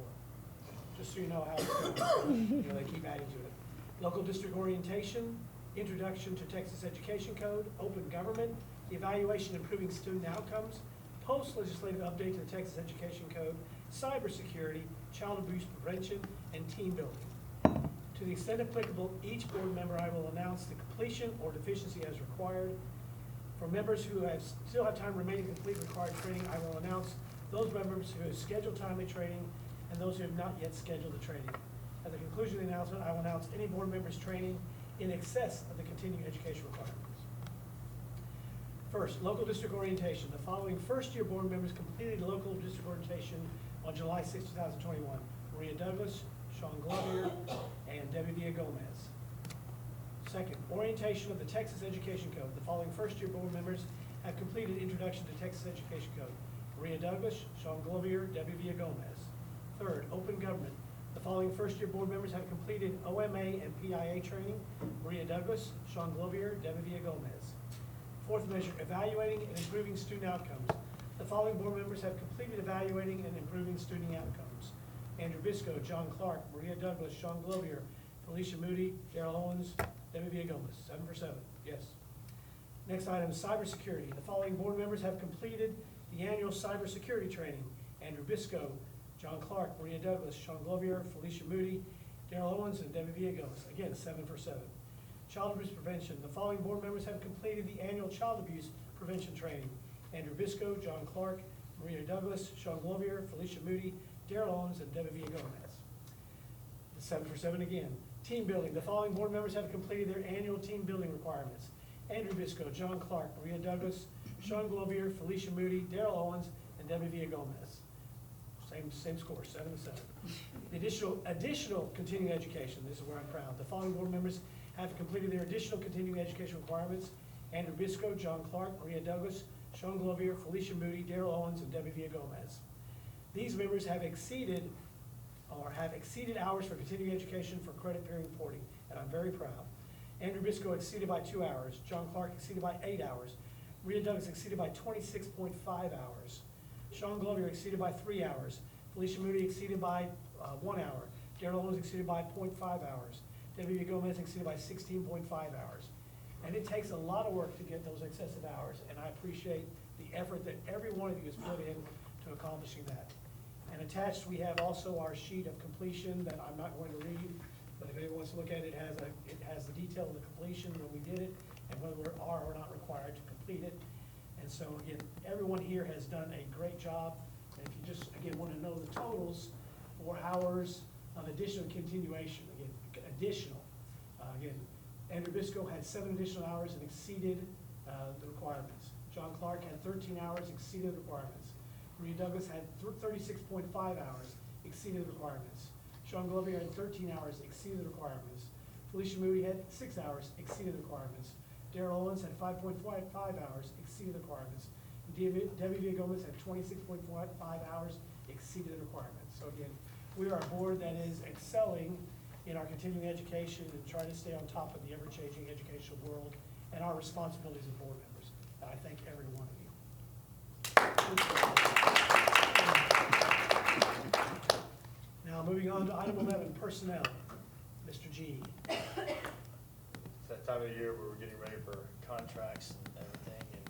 Just so you know how it's going. You know, they keep adding to it. Local district orientation, introduction to Texas Education Code, open government, evaluation improving student outcomes, post-legislative update to the Texas Education Code, cybersecurity, child abuse prevention, and team building. To the extent applicable, each board member I will announce the completion or deficiency as required. For members who still have time remaining to complete required training, I will announce those members who have scheduled timely training and those who have not yet scheduled the training. At the conclusion of the announcement, I will announce any board members' training in excess of the continuing education requirements. First, local district orientation. The following first-year board members completed local district orientation on July 6, 2021. Maria Douglas, Sean Glover, and Debbie Villagomez. Second, orientation of the Texas Education Code. The following first-year board members have completed introduction to Texas Education Code. Maria Douglas, Sean Glover, Debbie Villagomez. Third, open government. The following first-year board members have completed OMA and PIA training. Maria Douglas, Sean Glover, Debbie Villagomez. Fourth measure, evaluating and improving student outcomes. The following board members have completed evaluating and improving student outcomes. Andrew Bisco, John Clark, Maria Douglas, Sean Glover, Felicia Moody, Darrell Owens, Debbie Villagomez. 7 for 7, yes. Next item, cybersecurity. The following board members have completed the annual cybersecurity training. Andrew Bisco, John Clark, Maria Douglas, Sean Glover, Felicia Moody, Darrell Owens, and Debbie Villagomez. Again, 7 for 7. Child abuse prevention. The following board members have completed the annual child abuse prevention training. Andrew Bisco, John Clark, Maria Douglas, Sean Glover, Felicia Moody, Darrell Owens, and Debbie Villagomez. 7 for 7 again. Team building. The following board members have completed their annual team building requirements. Andrew Bisco, John Clark, Maria Douglas, Sean Glover, Felicia Moody, Darrell Owens, and Debbie Villagomez. Same score, 7 to 7. The additional continuing education. This is where I'm proud. The following board members have completed their additional continuing education requirements. Andrew Bisco, John Clark, Maria Douglas, Sean Glover, Felicia Moody, Darrell Owens, and Debbie Villagomez. These members have exceeded hours for continuing education for credit peer reporting, and I'm very proud. Andrew Bisco exceeded by 2 hours. John Clark exceeded by 8 hours. Maria Douglas exceeded by 26.5 hours. Sean Glover exceeded by 3 hours. Felicia Moody exceeded by 1 hour. Darrell Owens exceeded by 0.5 hours. Debbie Villagomez exceeded by 16.5 hours. And it takes a lot of work to get those excessive hours, and I appreciate the effort that every one of you has put in to accomplishing that. And attached, we have also our sheet of completion that I'm not going to read, but if anyone wants to look at it, it has the detail of the completion, when we did it, and whether we are or not required to complete it. And so, again, everyone here has done a great job. And if you just, again, want to know the totals for hours of additional continuation, again, again, Andrew Bisco had 7 additional hours and exceeded the requirements. John Clark had 13 hours, exceeded the requirements. Maria Douglas had 36.5 hours, exceeded the requirements. Sean Glover had 13 hours, exceeded the requirements. Felicia Moody had 6 hours, exceeded the requirements. Darrell Owens had 5.5 hours, exceeded the requirements. Debbie Villagomez had 26.5 hours, exceeded the requirements. So again, we are a board that is excelling in our continuing education and trying to stay on top of the ever-changing educational world and our responsibilities as board members. And I thank every one of you. Now, moving on to item 11, personnel. Mr. G. It's that time of the year where we're getting ready for contracts and everything, and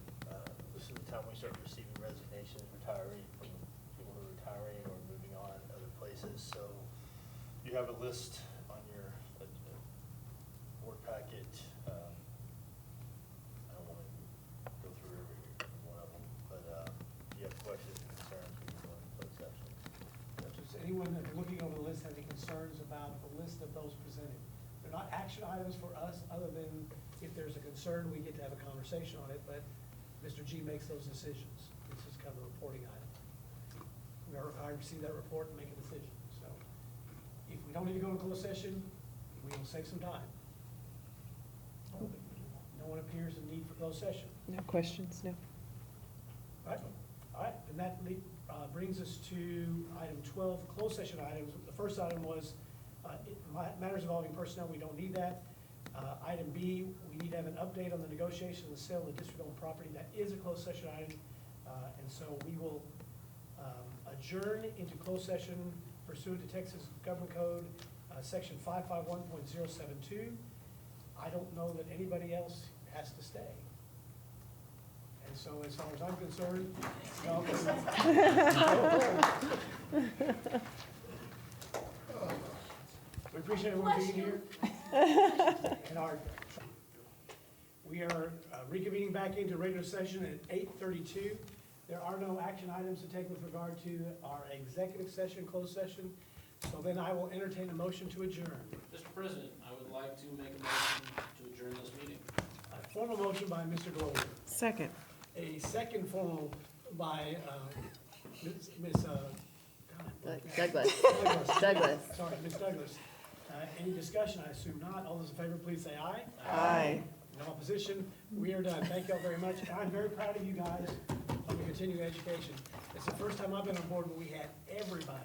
this is the time we start receiving resignations, retiring from people who are retiring or moving on other places. So you have a list on your board packet. I don't want to go through every one of them, but if you have questions or concerns, we can go into closed session. Does anyone that's looking over the list have any concerns about the list of those presented? They're not action items for us, other than if there's a concern, we get to have a conversation on it, but Mr. G makes those decisions. This is kind of a reporting item. I receive that report and make a decision. So if we don't need to go into closed session, we will save some time. No one appears in need for closed session. No questions, no. All right, and that brings us to item 12, closed session items. The first item was matters involving personnel. We don't need that. Item B, we need to have an update on the negotiation of the sale of the district-owned property. That is a closed session item, and so we will adjourn into closed session pursuant to Texas Government Code, Section 551.072. I don't know that anybody else has to stay. And so as far as I'm concerned, we appreciate everyone being here. And we are reconvening back into regular session at 8:32. There are no action items to take with regard to our executive session, closed session. So then I will entertain a motion to adjourn. Mr. President, I would like to make a motion to adjourn this meeting. A formal motion by Mr. Glover, Second. a second formal by Ms. Douglas. Douglas. Sorry, Ms. Douglas. Any discussion? I assume not. All those in favor, please say aye. Aye. No opposition. We are done. Thank you all very much. I'm very proud of you guys on the continuing education. It's the first time I've been on board where we had everybody